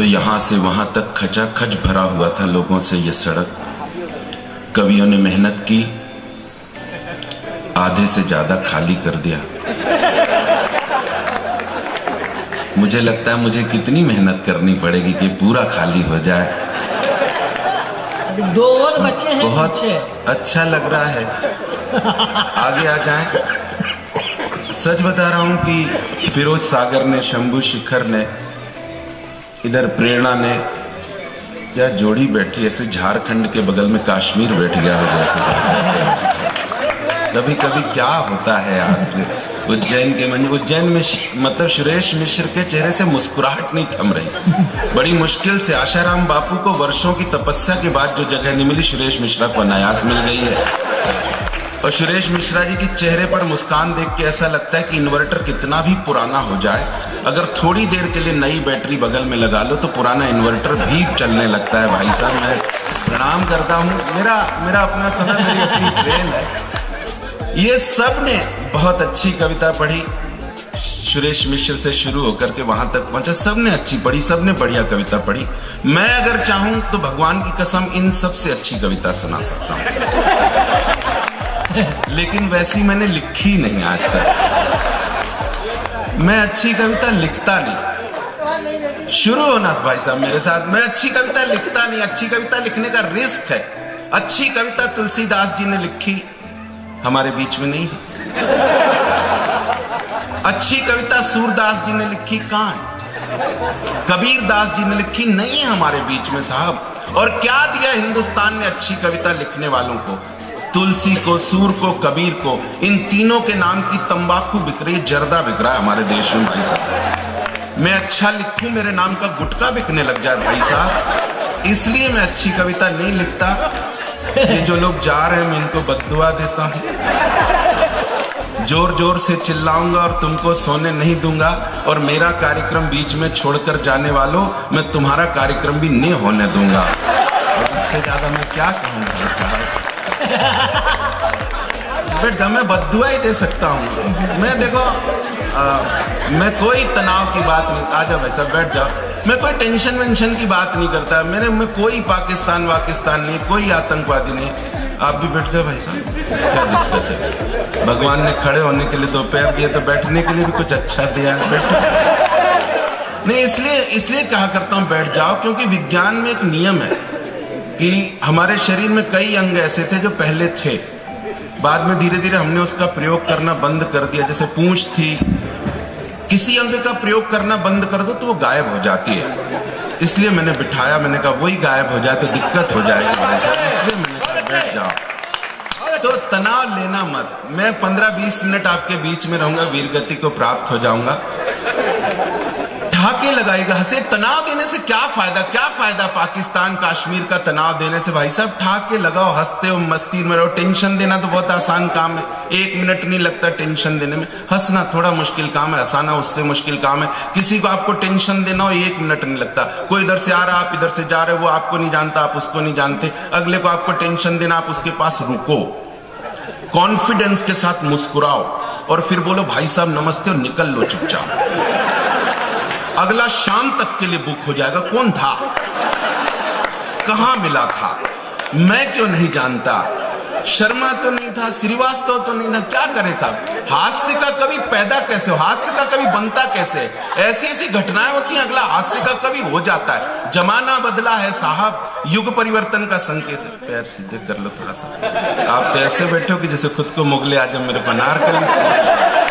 तो यहां से वहां तक खचाखच भरा हुआ था लोगों से ये सड़क। कवियों ने मेहनत की, आधे से ज्यादा खाली कर दिया। मुझे लगता है मुझे कितनी मेहनत करनी पड़ेगी कि पूरा खाली हो जाए। दो और बच्चे हैं, बहुत अच्छा लग रहा है, आगे आ जाए। सच बता रहा हूं कि फिरोज सागर ने, शंभू शिखर ने, इधर प्रेरणा ने, क्या जोड़ी बैठी, ऐसे झारखंड के बगल में कश्मीर बैठ गया हो जैसे। कभी कभी क्या होता है यार, उज्जैन के उज्जैन में मतलब सुरेश मिश्र के चेहरे से मुस्कुराहट नहीं थम रही। बड़ी मुश्किल से आशाराम बापू को वर्षों की तपस्या के बाद जो जगह नहीं मिली, सुरेश मिश्रा को अनायास मिल गई है। और सुरेश मिश्रा जी के चेहरे पर मुस्कान देख के ऐसा लगता है कि इन्वर्टर कितना भी पुराना हो जाए, अगर थोड़ी देर के लिए नई बैटरी बगल में लगा लो तो पुराना इन्वर्टर भी चलने लगता है। भाई साहब, मैं प्रणाम करता हूँ। मेरा अपना समय, मेरी अपनी ट्रेन है। ये सब ने बहुत अच्छी कविता पढ़ी, सुरेश मिश्र से शुरू होकर के वहां तक पहुंचा। सबने अच्छी पढ़ी, सबने बढ़िया कविता पढ़ी। मैं अगर चाहूं तो भगवान की कसम इन सबसे अच्छी कविता सुना सकता हूं, लेकिन वैसी मैंने लिखी नहीं आज तक। मैं अच्छी कविता लिखता नहीं। शुरू होना भाई साहब मेरे साथ, मैं अच्छी कविता लिखता नहीं। अच्छी कविता लिखने का रिस्क है। अच्छी कविता तुलसीदास जी ने लिखी, हमारे बीच में नहीं है। अच्छी कविता सूरदास जी ने लिखी, कहां है? कबीर दास जी ने लिखी, नहीं है हमारे बीच में साहब। और क्या दिया हिंदुस्तान ने अच्छी कविता लिखने वालों को? तुलसी को, सूर को, कबीर को। इन तीनों के नाम की तंबाकू बिक रही है, जर्दा बिक रहा है हमारे देश में भाई साहब। मैं अच्छा लिखूं, मेरे नाम का गुटखा बिकने लग जाए भाई साहब, इसलिए मैं अच्छी कविता नहीं लिखता। ये जो लोग जा रहे हैं, मैं इनको बद्दुआ देता हूं। जोर जोर से चिल्लाऊंगा और तुमको सोने नहीं दूंगा, और मेरा कार्यक्रम बीच में छोड़कर जाने वालों, मैं तुम्हारा कार्यक्रम भी नहीं होने दूंगा। और इससे ज्यादा मैं क्या कहूंगा भाई साहब। बेटा, मैं बद्दुआ ही दे सकता हूँ। मैं देखो, मैं कोई तनाव की बात नहीं, आ जाओ भाई साहब बैठ जाओ। मैं कोई टेंशन वेंशन की बात नहीं करता। मैं कोई पाकिस्तान नहीं, कोई आतंकवादी नहीं। आप भी बैठ जाओ भाई साहब, क्या दिक्कत है? भगवान ने खड़े होने के लिए दो पैर दिए, तो बैठने के लिए भी कुछ अच्छा दिया है। बैठो। नहीं, इसलिए कहा करता हूँ बैठ जाओ, क्योंकि विज्ञान में एक नियम है कि हमारे शरीर में कई अंग ऐसे थे जो पहले थे, बाद में धीरे धीरे हमने उसका प्रयोग करना बंद कर दिया। जैसे पूंछ थी, किसी अंग का प्रयोग करना बंद कर दो तो वो गायब हो जाती है। इसलिए मैंने बिठाया, मैंने कहा वही गायब हो जाए तो दिक्कत हो जाएगी, इसलिए मैंने कहा बैठ जाओ। तो तनाव लेना मत। मैं 15-20 मिनट आपके बीच में रहूंगा, वीरगति को प्राप्त हो जाऊंगा। ठहाके लगाएगा, हंसे। तनाव देने से क्या फायदा पाकिस्तान कश्मीर का तनाव देने से? भाई साहब, ठहाके लगाओ, हंसते हो, मस्ती में रहो। टेंशन देना तो बहुत आसान काम है, 1 मिनट नहीं लगता टेंशन देने में। हंसना थोड़ा मुश्किल काम है, हंसाना उससे मुश्किल काम है। किसी को आपको टेंशन देना हो, 1 मिनट नहीं लगता। कोई इधर से आ रहा, आप इधर से जा रहे हो, वो आपको नहीं जानता, आप उसको नहीं जानते। अगले को आपको टेंशन देना, आप उसके पास रुको, कॉन्फिडेंस के साथ मुस्कुराओ, और फिर बोलो भाई साहब नमस्ते, और निकल लो चुपचाप। अगला शाम तक के लिए बुक हो जाएगा। कौन था, कहां मिला था, मैं क्यों नहीं जानता। शर्मा तो नहीं था, श्रीवास्तव तो नहीं था, क्या करे साहब। हास्य का कवि पैदा कैसे हो, हास्य का कवि बनता कैसे? ऐसी ऐसी घटनाएं होती हैं, अगला हास्य का कवि हो जाता है। जमाना बदला है साहब, युग परिवर्तन का संकेत है। पैर सीधे कर लो थोड़ा सा। आप तो ऐसे बैठे हो कि जैसे खुद को मुगले आजम मेरे अनारकली से।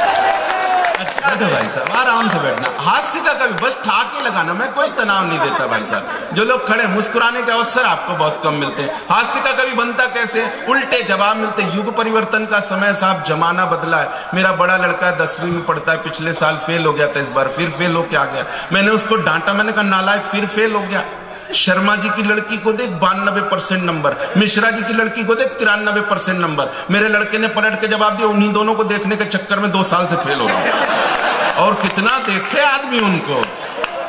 बैठो भाई साहब, आराम से बैठना। हास्य का कभी बस ठाके लगाना, मैं कोई तनाव नहीं देता भाई साहब। जो लोग खड़े, मुस्कुराने के अवसर आपको बहुत कम मिलते हैं। हास्य का कभी बनता कैसे? उल्टे जवाब मिलते। युग परिवर्तन का समय साहब, जमाना बदला है। मेरा बड़ा लड़का 10वीं में पढ़ता है, पिछले साल फेल हो गया था, इस बार फिर फेल होके आ गया। मैंने उसको डांटा, मैंने कहा नालायक, फिर फेल हो गया। शर्मा जी की लड़की को देख 92% नंबर, मिश्रा जी की लड़की को देख 93% नंबर। मेरे लड़के ने पलट के जवाब दिया। उन्हीं दोनों को देखने के चक्कर में 2 साल से फेल हो रहा हूं। और कितना देखे आदमी उनको।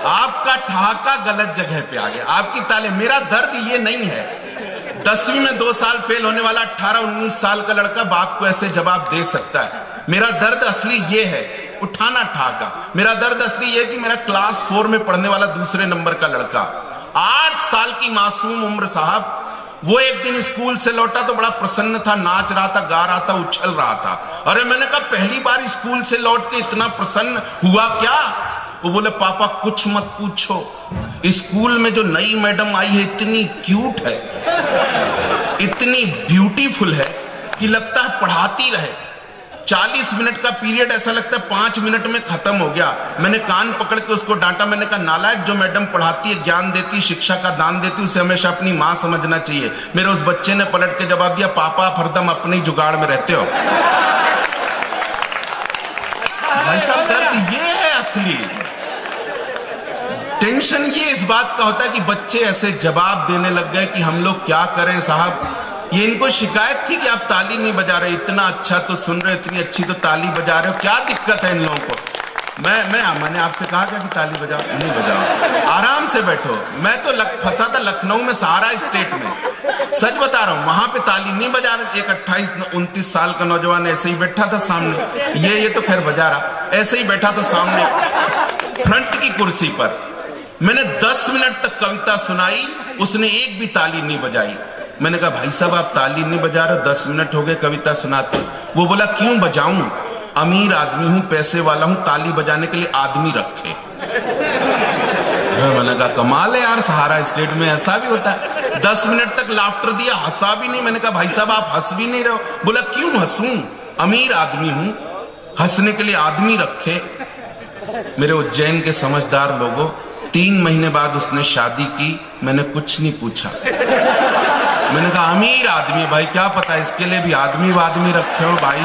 आपका ठहाका गलत जगह पे आ गया, आपकी ताले। मेरा दर्द ये नहीं है 10वीं में 2 साल फेल होने वाला 18-19 साल का लड़का बाप को ऐसे जवाब दे सकता है। मेरा दर्द असली ये है उठाना ठाका। मेरा दर्द असली ये कि मेरा क्लास 4 में पढ़ने वाला दूसरे नंबर का लड़का, 8 साल की मासूम उम्र साहब, वो एक दिन स्कूल से लौटा तो बड़ा प्रसन्न था, नाच रहा था, गा रहा था, उछल रहा था। अरे मैंने कहा पहली बार स्कूल से लौट के इतना प्रसन्न हुआ क्या? वो बोले पापा कुछ मत पूछो, स्कूल में जो नई मैडम आई है इतनी क्यूट है, इतनी ब्यूटीफुल है कि लगता है पढ़ाती रहे। 40 मिनट का पीरियड ऐसा लगता है 5 मिनट में खत्म हो गया। मैंने कान पकड़ के उसको डांटा, मैंने कहा नालायक, जो मैडम पढ़ाती है, ज्ञान देती है, शिक्षा का दान देती है, उसे हमेशा अपनी मां समझना चाहिए। मेरे उस बच्चे ने पलट के जवाब दिया, पापा आप हरदम अपने ही जुगाड़ में रहते हो। भाई साहब दर्द ये है असली। टेंशन ये इस बात का होता है कि बच्चे ऐसे जवाब देने लग गए कि हम लोग क्या करें साहब। ये इनको शिकायत थी कि आप ताली नहीं बजा रहे, इतना अच्छा तो सुन रहे, इतनी अच्छी तो ताली बजा रहे हो, क्या दिक्कत है इन लोगों को? मैंने आपसे कहा क्या कि ताली बजाओ? नहीं बजाओ, आराम से बैठो। मैं तो फंसा था लखनऊ में, सहारा स्टेट में, सच बता रहा हूं, वहां पे ताली नहीं बजा रहे। एक 28-29 साल का नौजवान ऐसे ही बैठा था सामने, ये तो खैर बजा रहा, ऐसे ही बैठा था सामने फ्रंट की कुर्सी पर। मैंने 10 मिनट तक कविता सुनाई, उसने एक भी ताली नहीं बजाई। मैंने कहा भाई साहब आप ताली नहीं बजा रहे, 10 मिनट हो गए कविता सुनाते। वो बोला क्यों बजाऊं, अमीर आदमी हूं, पैसे वाला हूं, ताली बजाने के लिए आदमी रखे। मैंने कहा कमाल है यार, सहारा स्टेट में ऐसा भी होता है। 10 मिनट तक लाफ्टर दिया, हंसा भी नहीं। मैंने कहा भाई साहब आप हंस भी नहीं रहे हो। बोला क्यों हंसूं, अमीर आदमी हूं, हंसने के लिए आदमी रखे। मेरे उज्जैन के समझदार लोगों, 3 महीने बाद उसने शादी की, मैंने कुछ नहीं पूछा। मैंने कहा अमीर आदमी, भाई क्या पता इसके लिए भी आदमी वादमी रखे हो भाई।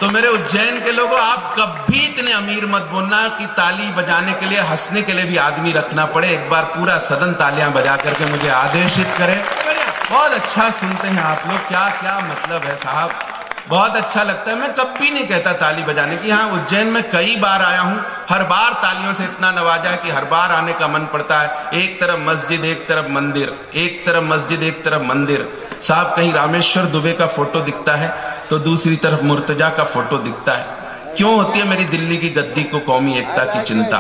तो मेरे उज्जैन के लोगों, आप कभी इतने अमीर मत बनना कि ताली बजाने के लिए, हंसने के लिए भी आदमी रखना पड़े। एक बार पूरा सदन तालियां बजा करके मुझे आदेशित करे। बहुत अच्छा सुनते हैं आप लोग, क्या क्या मतलब है साहब, बहुत अच्छा लगता है। मैं कभी नहीं कहता ताली बजाने की। हाँ, उज्जैन में कई बार आया हूं, हर बार तालियों से इतना नवाजा है कि हर बार आने का मन पड़ता है। एक तरफ मस्जिद, एक तरफ मंदिर, एक तरफ मस्जिद, एक तरफ मंदिर। साहब कहीं रामेश्वर दुबे का फोटो दिखता है तो दूसरी तरफ मुर्तजा का फोटो दिखता है। क्यों होती है मेरी दिल्ली की गद्दी को कौमी एकता की चिंता?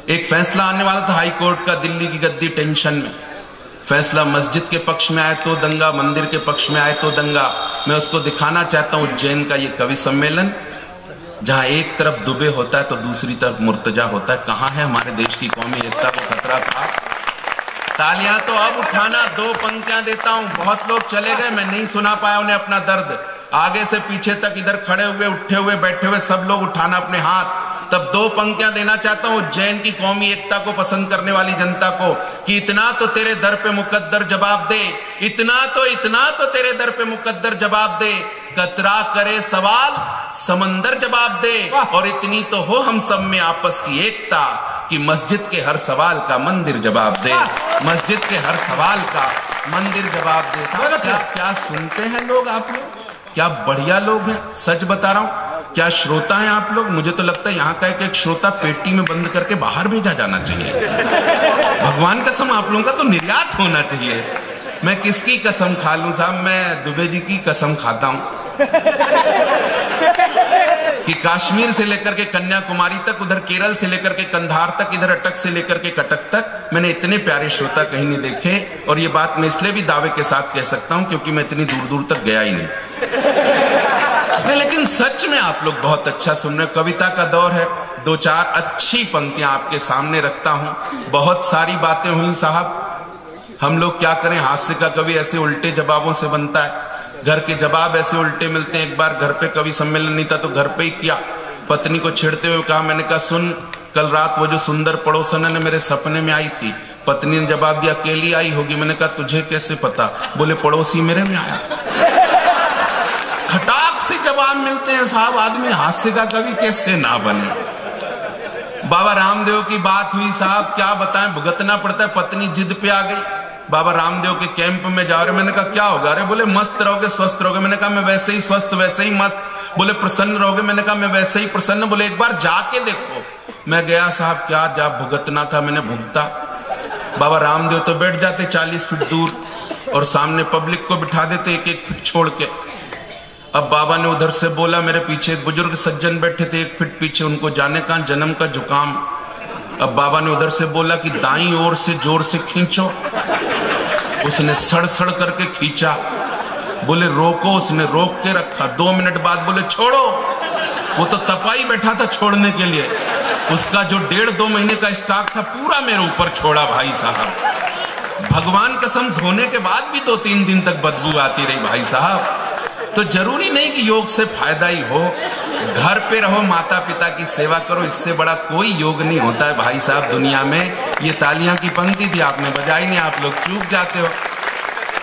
एक फैसला आने वाला था हाई कोर्ट का, दिल्ली की गद्दी टेंशन में। फैसला मस्जिद के पक्ष में आए तो दंगा, मंदिर के पक्ष में आए तो दंगा। मैं उसको दिखाना चाहता हूं उज्जैन का ये कवि सम्मेलन, जहां एक तरफ दुबे होता है तो दूसरी तरफ मुर्तजा होता है। कहां है हमारे देश की कौमी एकता को खतरा साहब? तालियां तो अब उठाना, 2 पंक्तियां देता हूं। बहुत लोग चले गए, मैं नहीं सुना पाया उन्हें अपना दर्द। आगे से पीछे तक, इधर खड़े हुए, उठे हुए, बैठे हुए, सब लोग उठाना अपने हाथ। तब 2 पंक्तियां देना चाहता हूं उज्जैन की कौमी एकता को पसंद करने वाली जनता को, कि इतना तो तेरे दर पे मुकद्दर जवाब दे, इतना तो तेरे दर पे मुकद्दर जवाब दे, कतरा करे सवाल समंदर जवाब दे, और इतनी तो हो हम सब में आपस की एकता कि मस्जिद के हर सवाल का मंदिर जवाब दे, मस्जिद के हर सवाल का मंदिर जवाब दे। क्या सुनते हैं लोग आप लोग, क्या बढ़िया लोग हैं, सच बता रहा हूं। क्या श्रोता हैं आप लोग? मुझे तो लगता है यहाँ का एक श्रोता पेटी में बंद करके बाहर भेजा जाना चाहिए। भगवान कसम आप लोगों का तो निर्यात होना चाहिए। मैं किसकी कसम खा लूं साहब, मैं दुबे जी की कसम खाता हूं कि कश्मीर से लेकर के कन्याकुमारी तक, उधर केरल से लेकर के कंधार तक, इधर अटक से लेकर के कटक तक, मैंने इतने प्यारे श्रोता कहीं नहीं देखे। और ये बात मैं इसलिए भी दावे के साथ कह सकता हूं क्योंकि मैं इतनी दूर दूर तक गया ही नहीं। लेकिन सच में आप लोग बहुत अच्छा सुन रहे। कविता का दौर है, 2-4 अच्छी पंक्तियां आपके सामने रखता हूं। बहुत सारी बातें हुई साहब, हम लोग क्या करें, हास्य का कवि ऐसे उल्टे जवाबों से बनता है, घर के जवाब ऐसे उल्टे मिलते हैं। एक बार घर पे कवि सम्मेलन नहीं था तो घर पे ही किया, पत्नी को छेड़ते हुए कहा, मैंने कहा सुन, कल रात वो जो सुंदर पड़ोसन ने मेरे सपने में आई थी। पत्नी ने जवाब दिया अकेली आई होगी। मैंने कहा तुझे कैसे पता? बोले पड़ोसी मेरे में आया था। खटाक से जवाब मिलते हैं साहब, आदमी हास्य का कवि कैसे ना बने। बाबा रामदेव की बात हुई साहब, क्या बताएं, भुगतना पड़ता है। पत्नी जिद पे आ गई, बाबा रामदेव के कैंप में जा रहे। मैंने कहा क्या होगा? अरे बोले मस्त रहोगे, स्वस्थ रहोगे। मैंने कहा मैं वैसे ही स्वस्थ, वैसे ही मस्त। बोले प्रसन्न रहोगे। मैंने कहा मैं वैसे ही प्रसन्न। बोले एक बार जाके देखो। मैं गया साहब, क्या जा भुगतना था, मैंने भुगता। बाबा रामदेव तो बैठ जाते 40 फीट दूर और सामने पब्लिक को बिठा देते 1-1 फीट छोड़ के। अब बाबा ने उधर से बोला, मेरे पीछे एक बुजुर्ग सज्जन बैठे थे 1 फीट पीछे, उनको जाने का जन्म का जुकाम। अब बाबा ने उधर से बोला कि दाईं ओर से जोर से खींचो। उसने सड़ सड़ करके खींचा। बोले रोको, उसने रोक के रखा। 2 मिनट बाद बोले छोड़ो। वो तो तपाई बैठा था छोड़ने के लिए। उसका जो 1.5-2 महीने का स्टॉक था पूरा मेरे ऊपर छोड़ा भाई साहब। भगवान कसम, धोने के बाद भी 2-3 दिन तक बदबू आती रही भाई साहब। तो जरूरी नहीं कि योग से फायदा ही हो। घर पे रहो, माता पिता की सेवा करो, इससे बड़ा कोई योग नहीं होता है भाई साहब दुनिया में। ये तालियां की पंक्ति थी, आपने बजाई नहीं, आप लोग चूक जाते हो।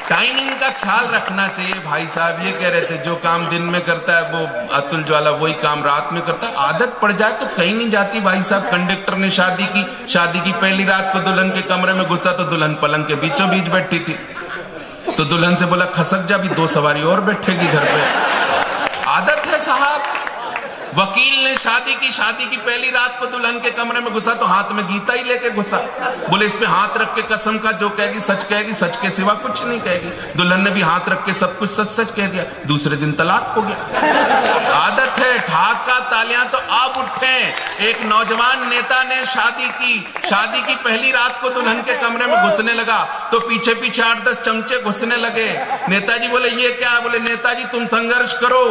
टाइमिंग का ख्याल रखना चाहिए भाई साहब। ये कह रहे थे जो काम दिन में करता है वो अतुल ज्वाला, वही काम रात में करता है। आदत पड़ जाए तो कहीं नहीं जाती भाई साहब। कंडक्टर ने शादी की पहली रात को दुल्हन के कमरे में घुसा तो दुल्हन पलंग के बीचों बीच बैठी थी। तो दुल्हन से बोला खसक जा, भी 2 सवारी और बैठेगी घर पे। आदत है साहब। वकील ने शादी की पहली रात को दुल्हन के कमरे में घुसा तो हाथ में गीता ही लेके घुसा। बोले इस पे हाथ रख के कसम का जो कहेगी, सच के सिवा कुछ नहीं कहेगी। दुल्हन ने भी हाथ रख के सब कुछ सच कह दिया। दूसरे दिन तलाक हो गया। आदत है। ठाका तालियां तो आप उठे। एक नौजवान नेता ने शादी की पहली रात को दुल्हन के कमरे में घुसने लगा तो पीछे 8-10 चमचे घुसने लगे। नेताजी बोले ये क्या है? बोले नेताजी तुम संघर्ष करो।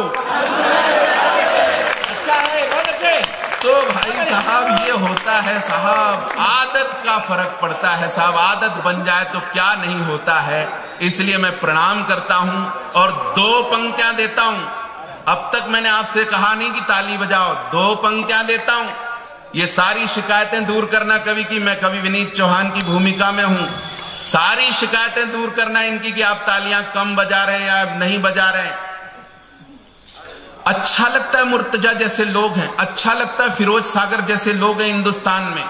बहुत अच्छे। तो भाई साहब ये होता है साहब, आदत का फर्क पड़ता है साहब। आदत बन जाए तो क्या नहीं होता है। इसलिए मैं प्रणाम करता हूं और 2 पंक्तियां देता हूं। अब तक मैंने आपसे कहा नहीं कि ताली बजाओ, 2 पंक्तियां देता हूं। ये सारी शिकायतें दूर करना कवि की, मैं कवि विनीत चौहान की भूमिका में हूं। सारी शिकायतें दूर करना इनकी कि आप तालियां कम बजा रहे हैं या नहीं बजा रहे हैं। अच्छा लगता है मुर्तजा जैसे लोग हैं, अच्छा लगता है फिरोज सागर जैसे लोग हैं हिंदुस्तान में।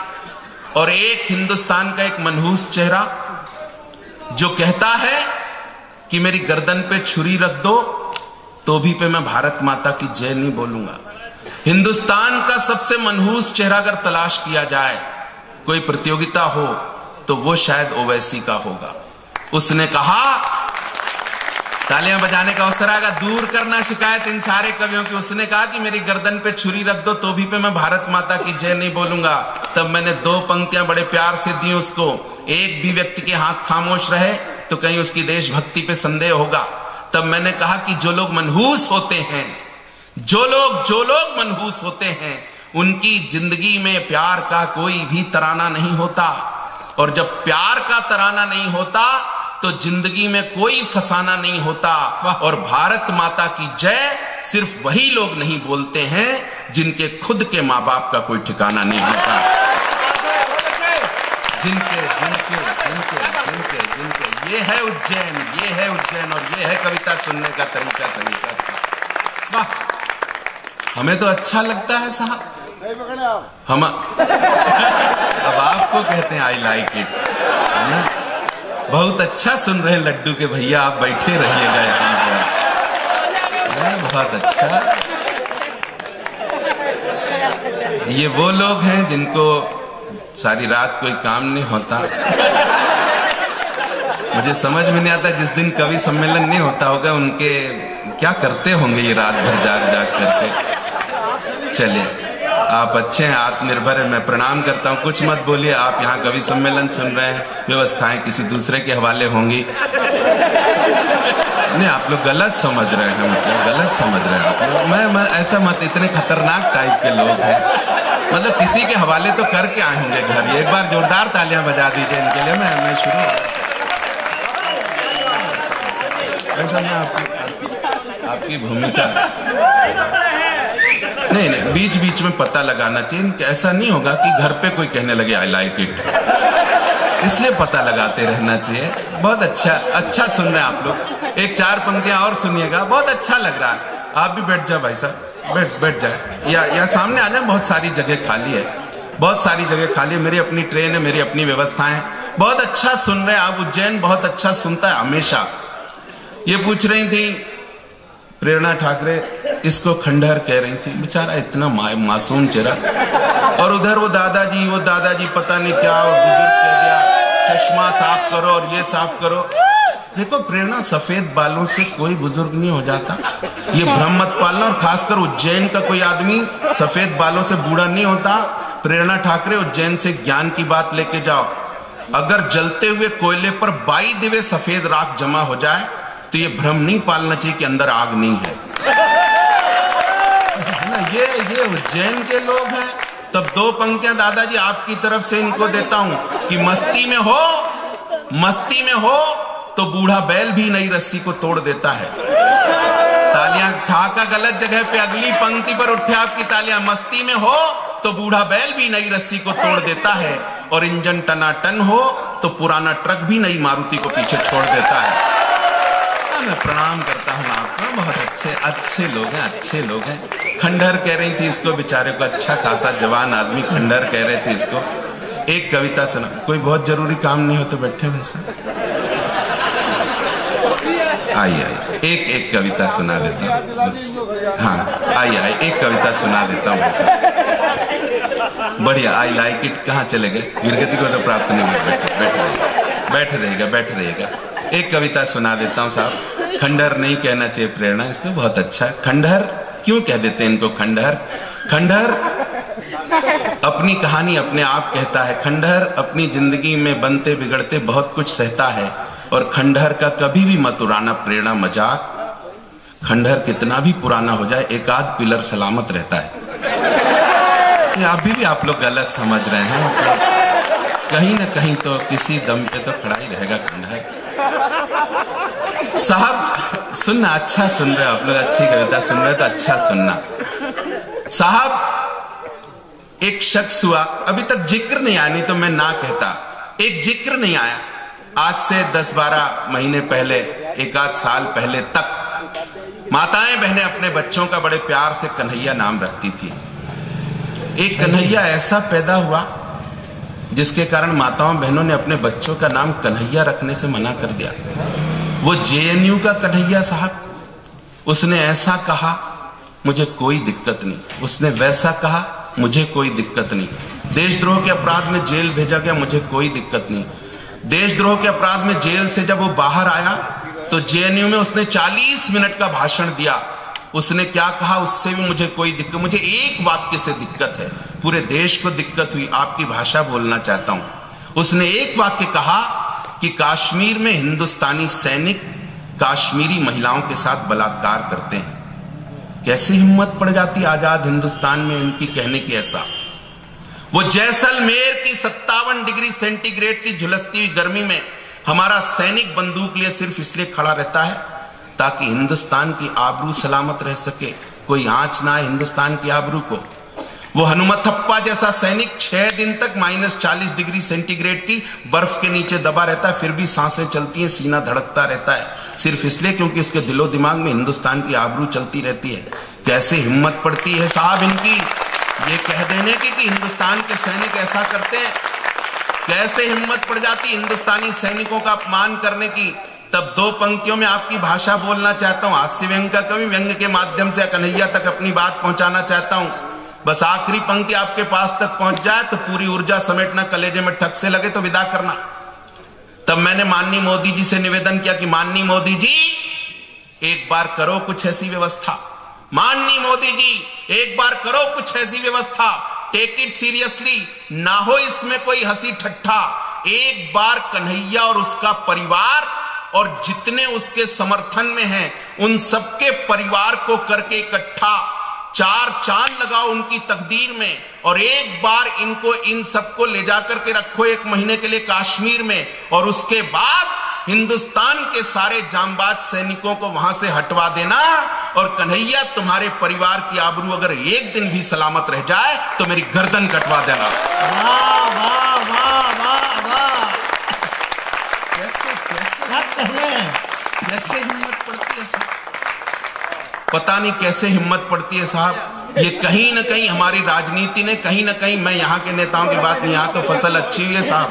और एक हिंदुस्तान का एक मनहूस चेहरा जो कहता है कि मेरी गर्दन पे छुरी रख दो तो भी पे मैं भारत माता की जय नहीं बोलूंगा। हिंदुस्तान का सबसे मनहूस चेहरा अगर तलाश किया जाए, कोई प्रतियोगिता हो तो वो शायद ओवैसी का होगा। उसने कहा, तालियां बजाने का अवसर आएगा, दूर करना शिकायत इन सारे कवियों की। उसने कहा कि मेरी गर्दन पे छुरी रख दो तो भी पे मैं भारत माता की जय नहीं बोलूंगा। तब मैंने 2 पंक्तियां बड़े प्यार से दी उसको। एक भी व्यक्ति के हाथ खामोश रहे तो कहीं उसकी देशभक्ति पे संदेह होगा। तब मैंने कहा कि जो लोग मनहूस होते हैं, जो लोग मनहूस होते हैं, उनकी जिंदगी में प्यार का कोई भी तराना नहीं होता। और जब प्यार का तराना नहीं होता तो जिंदगी में कोई फसाना नहीं होता। और भारत माता की जय सिर्फ वही लोग नहीं बोलते हैं जिनके खुद के माँ बाप का कोई ठिकाना नहीं होता। जिनके ये है उज्जैन और ये है कविता सुनने का तरीका। वाह, हमें तो अच्छा लगता है साहब। हम अब आपको कहते हैं आई लाइक इट, है ना? बहुत अच्छा सुन रहे हैं लड्डू के भैया, आप बैठे रहिएगा यहाँ पर। बहुत अच्छा। ये वो लोग हैं जिनको सारी रात कोई काम नहीं होता। मुझे समझ में नहीं आता जिस दिन कवि सम्मेलन नहीं होता होगा उनके क्या करते होंगे ये रात भर जाग करके। चलिए, आप अच्छे हैं, आत्मनिर्भर है, मैं प्रणाम करता हूं। कुछ मत बोलिए, आप यहाँ कवि सम्मेलन सुन रहे हैं, व्यवस्थाएं किसी दूसरे के हवाले होंगी। नहीं, आप लोग गलत समझ रहे हैं, मतलब गलत समझ रहे हैं आप लोग। मैं ऐसा मत, इतने खतरनाक टाइप के लोग हैं, मतलब किसी के हवाले तो करके आए होंगे घर। एक बार जोरदार तालियां बजा दीजिए इनके लिए। मैं शुरू ऐसा मैं आपकी भूमिका नहीं, बीच बीच में पता लगाना चाहिए। ऐसा नहीं होगा कि घर पे कोई कहने लगे आई लाइक इट, इसलिए पता लगाते रहना चाहिए। बहुत अच्छा सुन रहे हैं आप लोग। एक 4 पंक्तियां और सुनिएगा, बहुत अच्छा लग रहा है। आप भी बैठ जाओ भाई साहब, बैठ जाए या सामने आ जाए। बहुत सारी जगह खाली है, बहुत सारी जगह खाली है। मेरी अपनी ट्रेन है, मेरी अपनी व्यवस्थाएं। बहुत अच्छा सुन रहे हैं आप। उज्जैन बहुत अच्छा सुनता है हमेशा। ये पूछ रही थी प्रेरणा ठाकरे, इसको खंडहर कह रही थी, बेचारा इतना मासूम चेहरा। और उधर वो दादाजी पता नहीं क्या, और बुजुर्ग कह दिया चश्मा साफ करो और ये साफ करो। देखो प्रेरणा, सफेद बालों से कोई बुजुर्ग नहीं हो जाता, ये भ्रम मत पालना। और खासकर उज्जैन का कोई आदमी सफेद बालों से बूढ़ा नहीं होता। प्रेरणा ठाकरे, उज्जैन से ज्ञान की बात लेके जाओ। अगर जलते हुए कोयले पर 22 दिवे सफेद राख जमा हो जाए तो ये भ्रम नहीं पालना चाहिए कि अंदर आग नहीं है ना। ये उज्जैन के लोग हैं। तब 2 पंक्तियां दादाजी आपकी तरफ से इनको देता हूं कि मस्ती में हो तो बूढ़ा बैल भी नई रस्सी को तोड़ देता है। तालियां ठाका गलत जगह पे, अगली पंक्ति पर उठे आपकी तालियां। मस्ती में हो तो बूढ़ा बैल भी नई रस्सी को तोड़ देता है, और इंजन टनाटन हो तो पुराना ट्रक भी नई मारुति को पीछे छोड़ देता है। मैं प्रणाम करता हूं आपको, बहुत अच्छे लोग हैं। खंडहर कह रही थी इसको, बेचारे को, अच्छा खासा जवान आदमी खंडहर कह रहे थे इसको। एक कविता सुना, कोई बहुत जरूरी काम नहीं हो तो बैठे वैसे। आइए एक कविता सुना देता हूँ। हाँ आइए एक कविता सुना देता हूँ वैसे। बढ़िया, आई लाइक इट। कहाँ चले गए? वीरगति को तो प्राप्त नहीं हुआ। बैठ रहेगा। एक कविता सुना देता हूँ साहब। खंडहर नहीं कहना चाहिए प्रेरणा इसको, बहुत अच्छा। खंडहर क्यों कह देते हैं इनको? खंडहर अपनी कहानी अपने आप कहता है। खंडहर अपनी जिंदगी में बनते बिगड़ते बहुत कुछ सहता है, और खंडहर का कभी भी मत उड़ाना प्रेरणा मजाक। खंडहर कितना भी पुराना हो जाए, एक आध पिलर सलामत रहता है। अभी भी आप लोग गलत समझ रहे हैं, मतलब कहीं ना कहीं तो किसी दम पे तो खड़ा ही रहेगा खंडहर। साहब सुनना, अच्छा सुन रहे आप लोग, अच्छी कविता सुन रहे तो अच्छा सुनना साहब। एक शख्स हुआ, अभी तक जिक्र नहीं आया, नहीं तो मैं ना कहता। एक जिक्र नहीं आया, आज से 10-12 महीने पहले, 1 साल पहले तक माताएं बहनें अपने बच्चों का बड़े प्यार से कन्हैया नाम रखती थी। एक कन्हैया ऐसा पैदा हुआ जिसके कारण माताओं बहनों ने अपने बच्चों का नाम कन्हैया रखने से मना कर दिया। वो जेएनयू का कन्हैया साहब, उसने ऐसा कहा मुझे कोई दिक्कत नहीं, उसने वैसा कहा मुझे कोई दिक्कत नहीं। देशद्रोह के अपराध में जेल भेजा गया, मुझे कोई दिक्कत नहीं। देशद्रोह के अपराध में जेल से जब वो बाहर आया तो जेएनयू में उसने 40 मिनट का भाषण दिया। उसने क्या कहा, उससे भी मुझे कोई दिक्कत, मुझे एक वाक्य से दिक्कत है, पूरे देश को दिक्कत हुई, आपकी भाषा बोलना चाहता हूं। उसने एक वाक्य कहा कि कश्मीर में हिंदुस्तानी सैनिक कश्मीरी महिलाओं के साथ बलात्कार करते हैं। कैसे हिम्मत पड़ जाती आजाद हिंदुस्तान में इनकी कहने की ऐसा। वो जैसलमेर की 57 डिग्री सेंटीग्रेड की झुलसती हुई गर्मी में हमारा सैनिक बंदूक लिए सिर्फ इसलिए खड़ा रहता है ताकि हिंदुस्तान की आबरू सलामत रह सके, कोई आंच ना आए हिंदुस्तान की आबरू को। वो हनुमथप्पा जैसा सैनिक 6 दिन तक -40 डिग्री सेंटीग्रेड की बर्फ के नीचे दबा रहता है, फिर भी सांसें चलती हैं, सीना धड़कता रहता है, सिर्फ इसलिए क्योंकि उसके दिलो दिमाग में हिंदुस्तान की आबरू चलती रहती है। कैसे हिम्मत पड़ती है साहब इनकी ये कह देने की कि हिंदुस्तान के सैनिक ऐसा करते हैं। कैसे हिम्मत पड़ जाती हिंदुस्तानी सैनिकों का अपमान करने की। तब 2 पंक्तियों में आपकी भाषा बोलना चाहता हूं। हास्य व्यंग का कवि, व्यंग के माध्यम से कन्हैया तक अपनी बात पहुंचाना चाहता हूं। बस आखिरी पंक्ति आपके पास तक पहुंच जाए तो पूरी ऊर्जा समेटना, कलेजे में ठक से लगे तो विदा करना। तब मैंने माननीय मोदी जी से निवेदन किया कि माननीय मोदी जी एक बार करो कुछ ऐसी व्यवस्था, माननीय मोदी जी एक बार करो कुछ ऐसी व्यवस्था, टेक इट सीरियसली, ना हो इसमें कोई हंसी ठट्ठा। एक बार कन्हैया और उसका परिवार और जितने उसके समर्थन में हैं उन सबके परिवार को करके इकट्ठा 4 चांद लगाओ उनकी तकदीर में, और एक बार इनको इन सबको ले जाकर के रखो 1 महीने के लिए कश्मीर में, और उसके बाद हिंदुस्तान के सारे जांबाज सैनिकों को वहां से हटवा देना, और कन्हैया तुम्हारे परिवार की आबरू अगर एक दिन भी सलामत रह जाए तो मेरी गर्दन कटवा देना। वाह वाह वाह वाह वाह, कैसे हिम्मत पड़ती है साहब, पता नहीं कैसे हिम्मत पड़ती है साहब। ये कहीं ना कहीं हमारी राजनीति ने, कहीं ना कहीं, मैं यहाँ के नेताओं की बात नहीं, यहाँ तो फसल अच्छी हुई है साहब,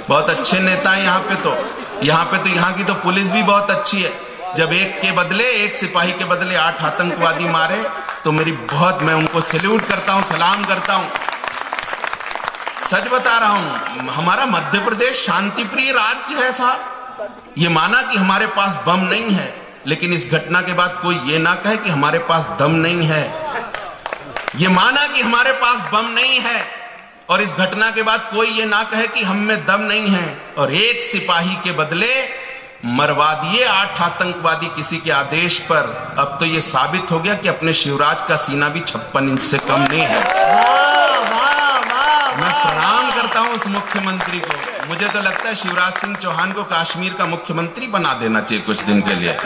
बहुत अच्छे नेता है यहाँ पे तो यहाँ की तो पुलिस भी बहुत अच्छी है। जब एक के बदले, एक सिपाही के बदले 8 आतंकवादी मारे तो मैं उनको सैल्यूट करता हूं, सलाम करता हूं। सच बता रहा हूं, हमारा मध्य प्रदेश शांति प्रिय राज्य है साहब। ये माना कि हमारे पास बम नहीं है, लेकिन इस घटना के बाद कोई ये ना कहे कि हमारे पास दम नहीं है। ये माना कि हमारे पास बम नहीं है, और इस घटना के बाद कोई ये ना कहे कि हम में दम नहीं है, और एक सिपाही के बदले मरवा दिए 8 आतंकवादी किसी के आदेश पर। अब तो ये साबित हो गया कि अपने शिवराज का सीना भी 56 इंच से कम नहीं है। मैं प्रणाम करता हूं उस मुख्यमंत्री को। मुझे तो लगता है शिवराज सिंह चौहान को कश्मीर का मुख्यमंत्री बना देना चाहिए कुछ दिन के लिए।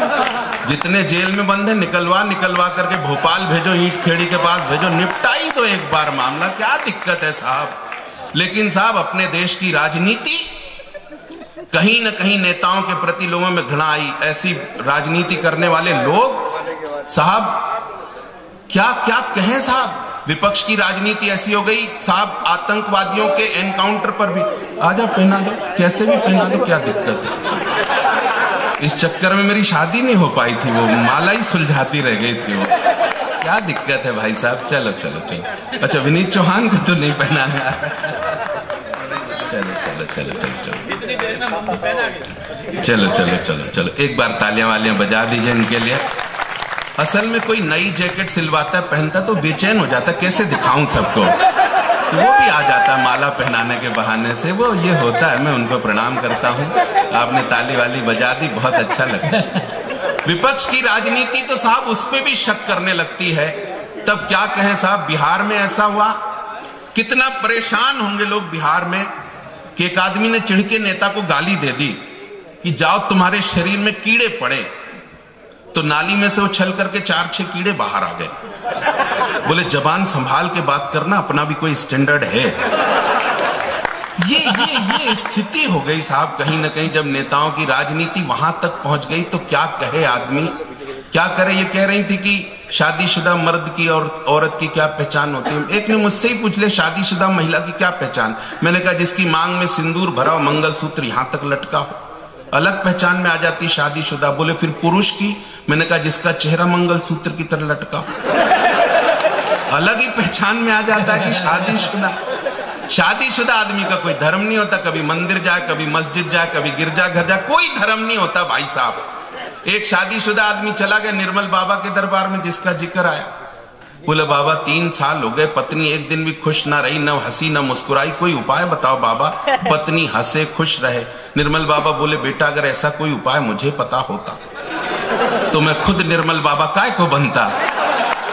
जितने जेल में बंद है निकलवा करके भोपाल भेजो, ईंट खेड़ी के पास भेजो, निपटाई तो एक बार मामला, क्या दिक्कत है साहब। लेकिन साहब अपने देश की राजनीति, कहीं न कहीं नेताओं के प्रति लोगों में घृणा आई। ऐसी राजनीति करने वाले लोग साहब क्या क्या कहें साहब। विपक्ष की राजनीति ऐसी हो गई साहब, आतंकवादियों के एनकाउंटर पर भी आजा पहना दो, कैसे भी पहना दो, क्या दिक्कत है। इस चक्कर में मेरी शादी नहीं हो पाई थी, वो माला ही सुलझाती रह गई थी वो। क्या दिक्कत है भाई साहब। चलो चलो चलो। अच्छा विनीत चौहान को तो नहीं पहनाना। चलो चलो चलो चलो चलो चलो चलो चलो चलो एक बार तालियां वालियां बजा दीजिए इनके लिए। असल में कोई नई जैकेट सिलवाता है, पहनता तो बेचैन हो जाता, कैसे दिखाऊं सबको, तो वो भी आ जाता माला पहनाने के बहाने से। वो ये होता है। मैं उनको प्रणाम करता हूं। आपने ताली वाली बजा दी, बहुत अच्छा लगता है। विपक्ष की राजनीति तो साहब उस पर भी शक करने लगती है। तब क्या कहें साहब, बिहार में ऐसा हुआ, कितना परेशान होंगे लोग बिहार में कि एक आदमी ने चिढ़ के नेता को गाली दे दी कि जाओ तुम्हारे शरीर में कीड़े पड़े, तो नाली में से वो छल करके 4-6 कीड़े बाहर आ गए। बोले जबान संभाल के बात करना, अपना भी कोई स्टैंडर्ड है। ये स्थिति हो गई साहब कहीं ना कहीं। जब नेताओं की राजनीति वहां तक पहुंच गई तो क्या कहे आदमी, क्या करे। ये कह रही थी कि शादीशुदा मर्द की और औरत की क्या पहचान होती है। एक ने मुझसे ही पूछ लिया शादीशुदा महिला की क्या पहचान। मैंने कहा जिसकी मांग में सिंदूर भरा हो, मंगलसूत्र यहां तक लटका हो, अलग पहचान में आ जाती शादीशुदा। बोले फिर पुरुष की। मैंने कहा जिसका चेहरा मंगलसूत्र की तरह लटका हो, अलग ही पहचान में आ जाता है कि शादीशुदा। शादीशुदा आदमी का कोई धर्म नहीं होता, कभी मंदिर जाए, कभी मस्जिद जाए, कभी गिरजा घर जाए, कोई धर्म नहीं होता भाई साहब। एक शादीशुदा आदमी चला गया निर्मल बाबा के दरबार में, जिसका जिक्र आया। बोले बाबा 3 साल हो गए, पत्नी एक दिन भी खुश ना रही, न हंसी न मुस्कुराई, कोई उपाय बताओ बाबा, पत्नी हंसे खुश रहे। निर्मल बाबा बोले बेटा अगर ऐसा कोई उपाय मुझे पता होता तो मैं खुद निर्मल बाबा काय को बनता।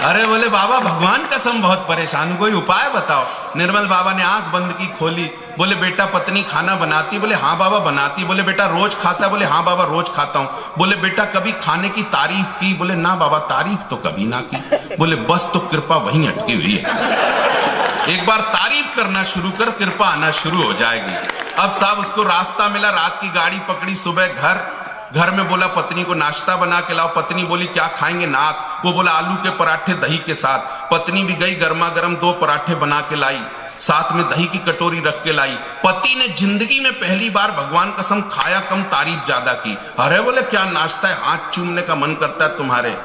अरे बोले बाबा भगवान कसम बहुत परेशान, कोई उपाय बताओ। निर्मल बाबा ने आंख बंद की, खोली। बोले बेटा पत्नी खाना बनाती? बोले हाँ बाबा बनाती। बोले बेटा रोज खाता? बोले हाँ बाबा रोज खाता हूं। बोले बेटा कभी खाने की तारीफ की? बोले ना बाबा तारीफ तो कभी ना की। बोले बस तो कृपा वहीं अटकी हुई है, एक बार तारीफ करना शुरू कर, कृपा आना शुरू हो जाएगी। अब साहब उसको रास्ता मिला, रात की गाड़ी पकड़ी, सुबह घर में बोला पत्नी को नाश्ता बना के लाओ। पत्नी बोली क्या खाएंगे नाथ? वो बोला आलू के पराठे दही के साथ। पत्नी भी गई, गर्मा गर्म 2 पराठे बना के लाई, साथ में दही की कटोरी रख के लाई। पति ने जिंदगी में पहली बार भगवान कसम खाया कम, तारीफ ज्यादा की। अरे बोले क्या नाश्ता है, हाथ चूमने का मन करता है तुम्हारे।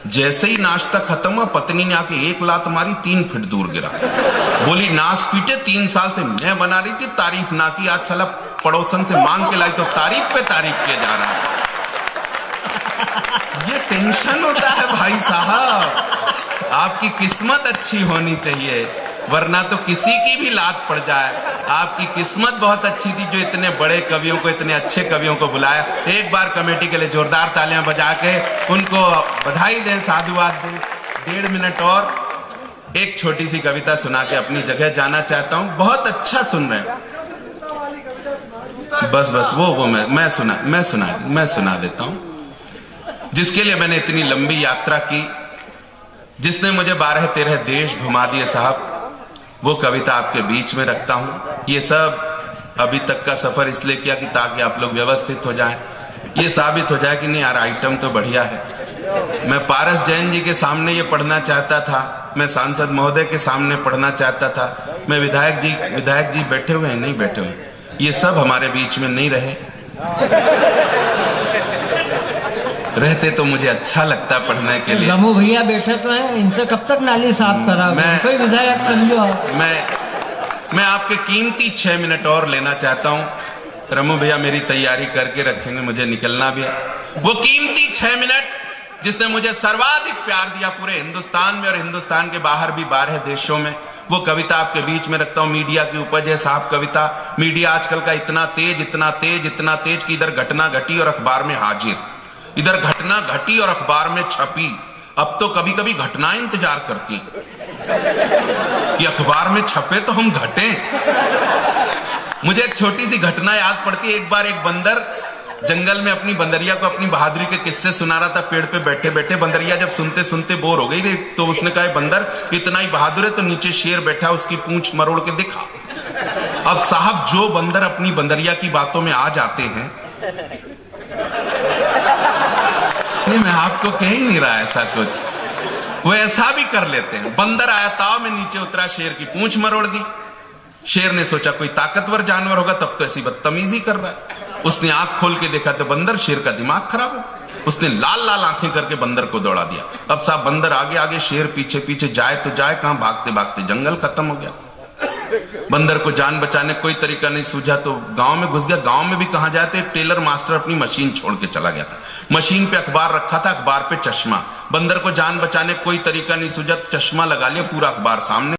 जैसे ही नाश्ता खत्म हुआ, पत्नी ने आके 1 लात मारी, 3 फीट दूर गिरा। बोली नाश पीटे, 3 साल से मैं बना रही थी, तारीफ ना की, आज साला पड़ोसन से मांग के लाई तो तारीफ पे तारीफ किया जा रहा है। ये टेंशन होता है भाई साहब। आपकी किस्मत अच्छी होनी चाहिए, वरना तो किसी की भी लात पड़ जाए। आपकी किस्मत बहुत अच्छी थी जो इतने बड़े कवियों को, इतने अच्छे कवियों को बुलाया। एक बार कमेटी के लिए जोरदार तालियां बजा के उनको बधाई दें, साधुवाद दें। 1.5 मिनट और एक छोटी सी कविता सुना के अपनी जगह जाना चाहता हूं। बहुत अच्छा सुन रहे हैं, बस वो मैं सुना देता हूं, जिसके लिए मैंने इतनी लंबी यात्रा की, जिसने मुझे 12-13 देश घुमा दिए साहब। वो कविता आपके बीच में रखता हूं। ये सब अभी तक का सफर इसलिए किया कि ताकि आप लोग व्यवस्थित हो जाएं, ये साबित हो जाए कि नहीं यार आइटम तो बढ़िया है। मैं पारस जैन जी के सामने ये पढ़ना चाहता था, मैं सांसद महोदय के सामने पढ़ना चाहता था, मैं विधायक जी बैठे हुए हैं, नहीं बैठे हुए, ये सब हमारे बीच में नहीं रहे। रहते तो मुझे अच्छा लगता पढ़ने के लिए। रमू भैया बैठे तो हैं, इनसे कब तक नाली साफ कराओगे? कोई विधायक समझो। मैं आपके कीमती 6 मिनट और लेना चाहता हूं। रमू भैया मेरी तैयारी करके रखेंगे, मुझे निकलना भी है। वो कीमती 6 मिनट जिसने मुझे सर्वाधिक प्यार दिया पूरे हिंदुस्तान में और हिंदुस्तान के बाहर भी 12 देशों में, वो कविता आपके बीच में रखता हूं। मीडिया की उपज है साहब कविता। मीडिया आजकल का इतना तेज इतना तेज इतना तेज कि इधर घटना घटी और अखबार में हाजिर, इधर घटना घटी और अखबार में छपी। अब तो कभी कभी घटनाएं इंतजार करती कि अखबार में छपे तो हम घटें। मुझे एक छोटी सी घटना याद पड़ती है। एक बार एक बंदर जंगल में अपनी बंदरिया को अपनी बहादुरी के किस्से सुना रहा था। पेड़ पे बैठे बैठे बंदरिया जब सुनते सुनते बोर हो गई रे, तो उसने कहा बंदर इतना ही बहादुर है तो नीचे शेर बैठा, उसकी पूंछ मरोड़ के दिखा। अब साहब जो बंदर अपनी बंदरिया की बातों में आ जाते हैं, नहीं मैं आपको कह ही नहीं रहा ऐसा कुछ, वो ऐसा भी कर लेते हैं। बंदर आया ताव में, नीचे उतरा, शेर की पूंछ मरोड़ दी। शेर ने सोचा कोई ताकतवर जानवर होगा, तब तो ऐसी बदतमीजी कर रहा है। उसने आंख खोल के देखा तो बंदर, शेर का दिमाग खराब हो। उसने लाल लाल आंखें करके बंदर को दौड़ा दिया। अब साहब बंदर आगे आगे, शेर पीछे पीछे, जाए तो जाए कहां, भागते भागते जंगल खत्म हो गया। बंदर को जान बचाने कोई तरीका नहीं सूझा तो गांव में घुस गया। गांव में भी कहां जाए तो एक टेलर मास्टर अपनी मशीन छोड़ के चला गया था। मशीन पे अखबार रखा था, अखबार पे चश्मा। बंदर को जान बचाने कोई तरीका नहीं सूझा तो चश्मा लगा लिया, पूरा अखबार सामने।